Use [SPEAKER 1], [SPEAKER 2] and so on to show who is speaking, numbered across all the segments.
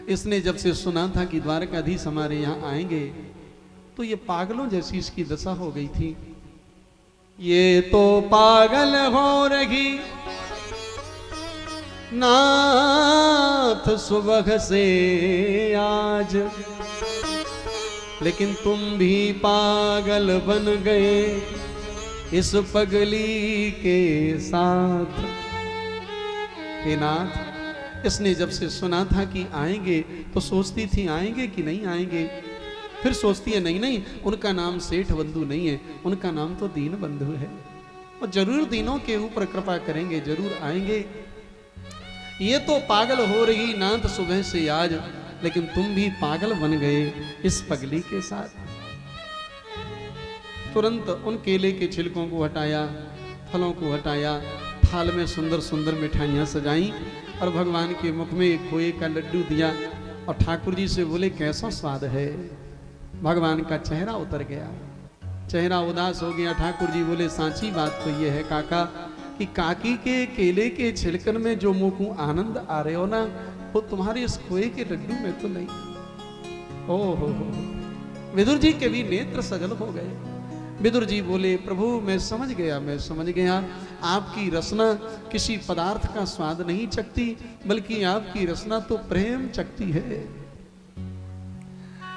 [SPEAKER 1] इसने जब से सुना था कि द्वारकाधीश हमारे यहाँ आएंगे तो ये पागलों जैसी इसकी दशा हो गई थी। ये तो पागल हो रही नाथ सुबह से आज, लेकिन तुम भी पागल बन गए इस पगली के साथ। हे नाथ, इसने जब से सुना था कि आएंगे तो सोचती थी आएंगे कि नहीं आएंगे, फिर सोचती है नहीं नहीं, उनका नाम सेठ बंधु नहीं है, उनका नाम तो दीन बंधु है, और जरूर दीनों के ऊपर कृपा करेंगे, जरूर आएंगे। ये तो पागल हो रही नाथ सुबह से आज, लेकिन तुम भी पागल बन गए इस पगली के साथ। तुरंत उन केले के छिलकों को हटाया, फलों को हटाया, थाल में सुंदर सुंदर मिठाइयाँ सजाई और भगवान के मुख में एक खोए का लड्डू दिया और ठाकुर जी से बोले कैसा स्वाद है। भगवान का चेहरा उतर गया, चेहरा उदास हो गया। ठाकुर जी बोले सांची बात तो ये है काका कि काकी के केले के छिलकन में जो मुँह को आनंद आ रहे हो ना, वो तुम्हारे इस खोए के लड्डू में तो नहीं। ओहो, विदुर जी के भी नेत्र सजल हो गए। विदुर जी बोले प्रभु मैं समझ गया, आपकी रसना किसी पदार्थ का स्वाद नहीं चखती, बल्कि आपकी रसना तो प्रेम चखती है।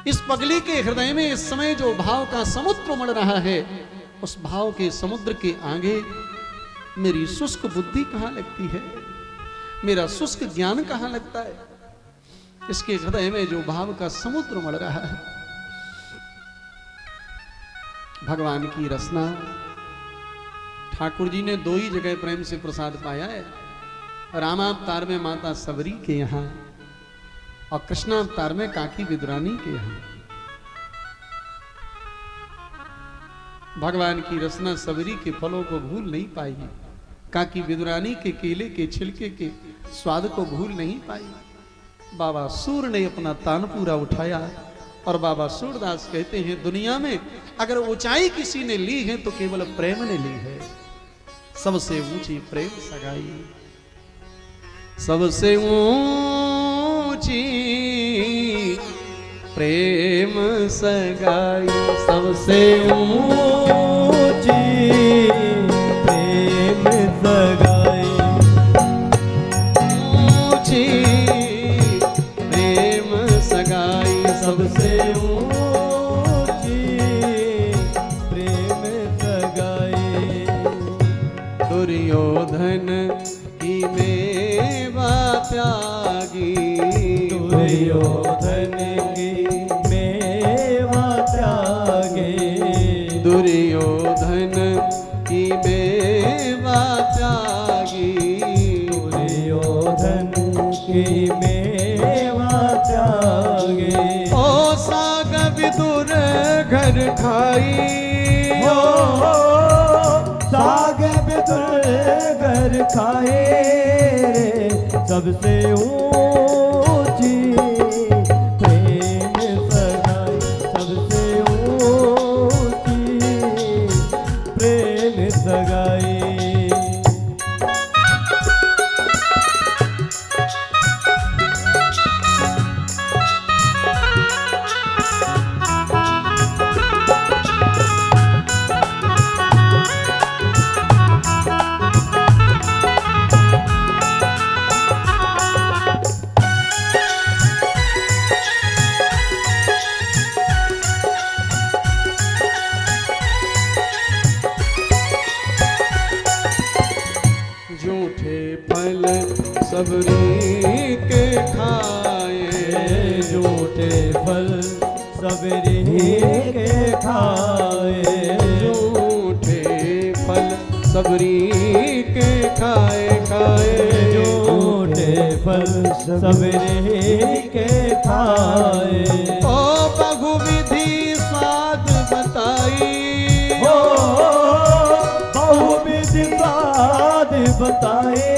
[SPEAKER 1] इस पगली के हृदय में इस समय जो भाव का समुद्र उमड़ रहा है, उस भाव के समुद्र के आगे मेरी शुष्क बुद्धि कहाँ लगती है, मेरा शुष्क ज्ञान कहाँ लगता है। इसके हृदय में जो भाव का समुद्र उमड़ रहा है, भगवान की रसना। ठाकुर जी ने दो ही जगह प्रेम से प्रसाद पाया है, रामावतार में माता सबरी के यहाँ और कृष्णावतार में काकी विदुरानी के यहाँ। भगवान की रसना सबरी के फलों को भूल नहीं पाई, काकी विदुरानी के केले के छिलके के स्वाद को भूल नहीं पाई। बाबा सूर ने अपना तान पूरा उठाया और बाबा सूरदास कहते हैं दुनिया में अगर ऊंचाई किसी ने ली है तो केवल प्रेम ने ली है। सबसे ऊंची प्रेम सगाई, सबसे ऊंची प्रेम सगाई, सबसे ऊंची प्रेम सगाई, ऊंची प्रेम सगाई, सबसे ऊंची प्रेम सगाई। दुर्योधन की मेवा त्यागी, दुर्योधन की मेवा त्यागी, दुर्योधन की मेवा त्यागी, दुर्योधन की मेवा त्यागी। ओ साग विदुर घर खाई, हो साग विदुर घर खाए, सबसे ऊंची प्रेम सगाई, सबसे ऊंची प्रेम सगाई। सबरी के खाए, झूठे फल सबरी के खाए, झूठे फल सबरी के खाए, खाए झूठे फल सबरी के खाए। ओ बहुविधि स्वाद बताई, हो बहुविधि स्वाद बताए,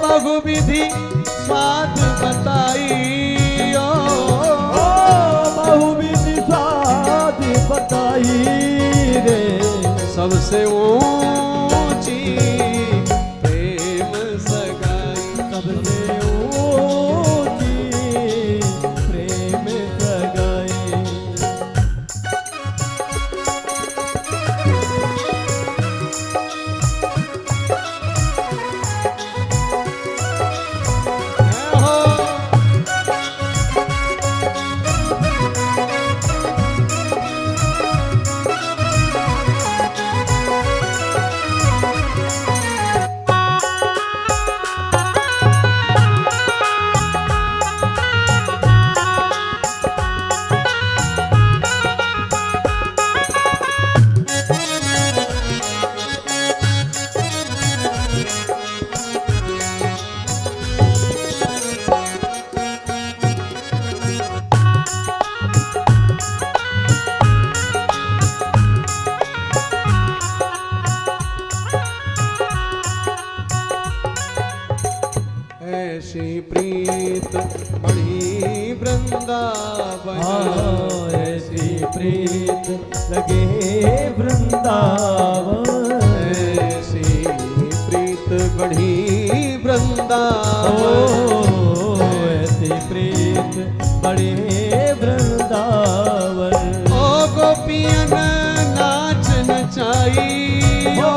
[SPEAKER 1] बहुविधि स्वाद बताई, बहुविधि स्वाद बताई रे, सबसे ऊंची प्रेम सगाई, सबसे प्रीत बढ़ी वृंदावन,
[SPEAKER 2] ऐसी प्रीत लगे वृंदावन,
[SPEAKER 1] ऐसी प्रीत बढ़ी वृंदावन,
[SPEAKER 2] ऐसी प्रीत बड़ी वृंदावन।
[SPEAKER 1] ओ गोपियन नाच नचाई,
[SPEAKER 2] ओ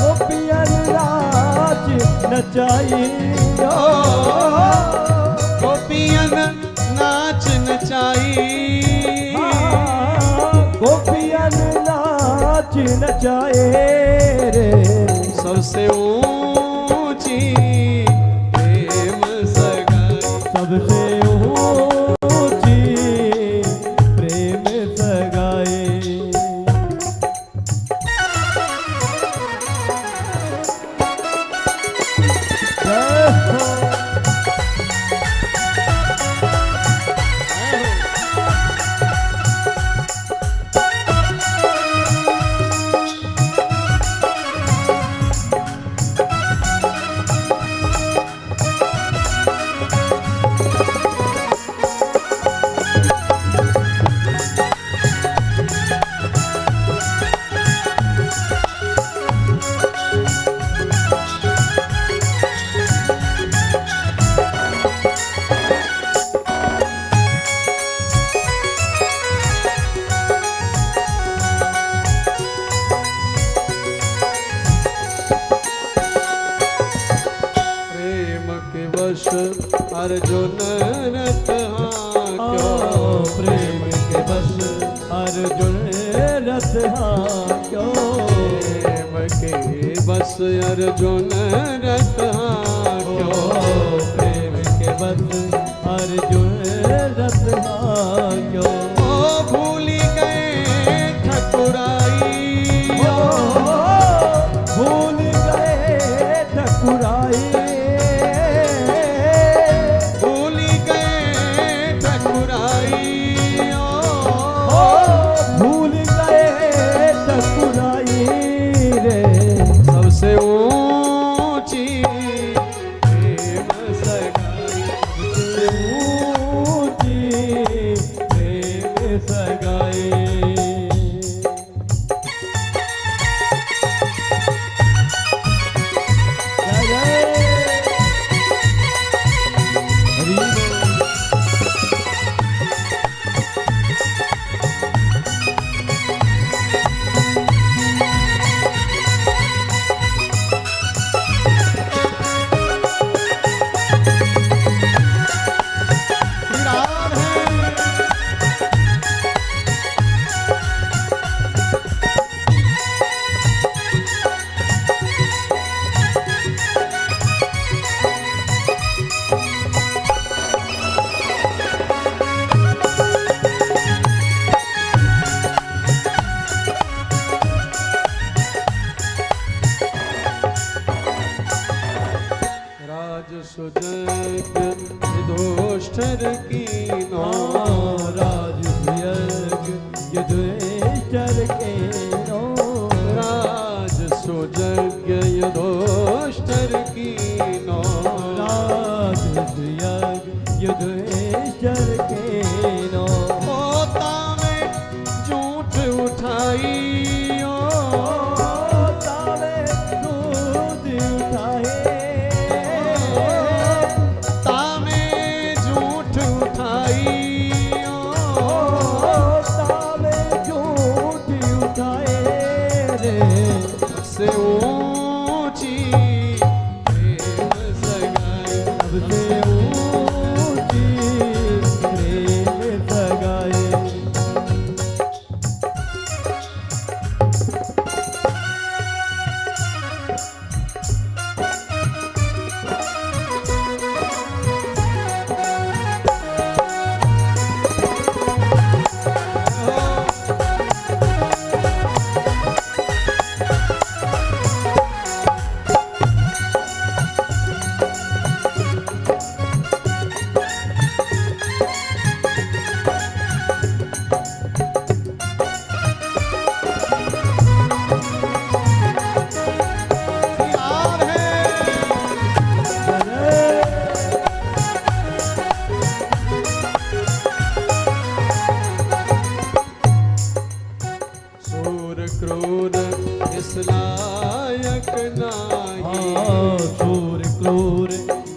[SPEAKER 2] गोपियन नाच नचाई,
[SPEAKER 1] ओ गोपियन नाच नचाई,
[SPEAKER 2] गोपियन नाच नचाए रे,
[SPEAKER 1] सबसे ऊंची प्रेम सगाई,
[SPEAKER 2] सबसे ऊंची प्रेम सगाई। जय हो।
[SPEAKER 1] अर्जुन रथ हाँक्यो,
[SPEAKER 2] प्रेम के बस अर्जुन रथ हाँक्यो,
[SPEAKER 1] प्रेम के बस अर्जुन रथ हाँक्यो,
[SPEAKER 2] प्रेम के बस अर्जुन रथ हाँक्यो।
[SPEAKER 1] ओ भूल गए ठकुराई,
[SPEAKER 2] भूल गए ठकुराई,
[SPEAKER 1] सबसे ऊंची प्रेम सगाई,
[SPEAKER 2] सबसे ऊंची प्रेम सगाई।
[SPEAKER 1] युधिष्ठिर कीनो,
[SPEAKER 2] राजसुयज्ञ युधिष्ठिर कीनो,
[SPEAKER 1] राजसुयज्ञ युधिष्ठिर कीनो,
[SPEAKER 2] राजसुयज्ञ युधिष्ठिर कीनो।
[SPEAKER 1] होता में झूठ उठाई, से ऊंची प्रेम सगाई,
[SPEAKER 2] सबसे ऊंची प्रेम सगाई।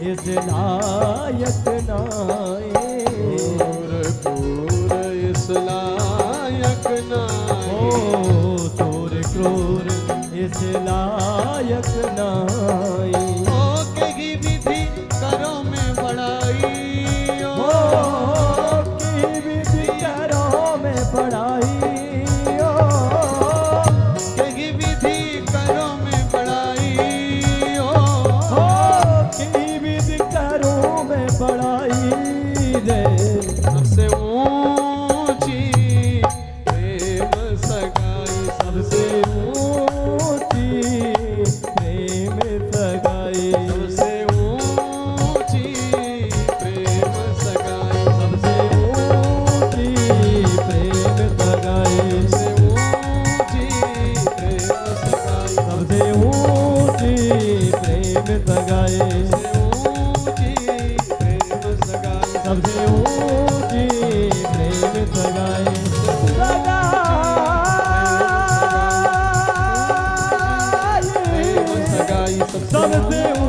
[SPEAKER 2] इस लायक नाए
[SPEAKER 1] क्रूर इस लायक नाए
[SPEAKER 2] ओ तोर क्रूर इस लायक नाए
[SPEAKER 1] ओ कही विधि करो में बड़ाई
[SPEAKER 2] ओ की विधि करो में पढ़ाई ओ
[SPEAKER 1] कही विधि करो में बड़ाई
[SPEAKER 2] ओ की विधि करो में पढ़ाई रे
[SPEAKER 1] सबसे ऊंची प्रेम सगाई
[SPEAKER 2] सबसे ऊंची प्रेम सगाई
[SPEAKER 1] सबसे ऊंची प्रेम सगाई
[SPEAKER 2] सबसे ऊंची प्रेम सगाई
[SPEAKER 1] सबसे ऊंची प्रेम सगाई
[SPEAKER 2] सबसे ऊंची प्रेम सगाई
[SPEAKER 1] सबसे ऊंची प्रेम सगाई
[SPEAKER 2] सबसे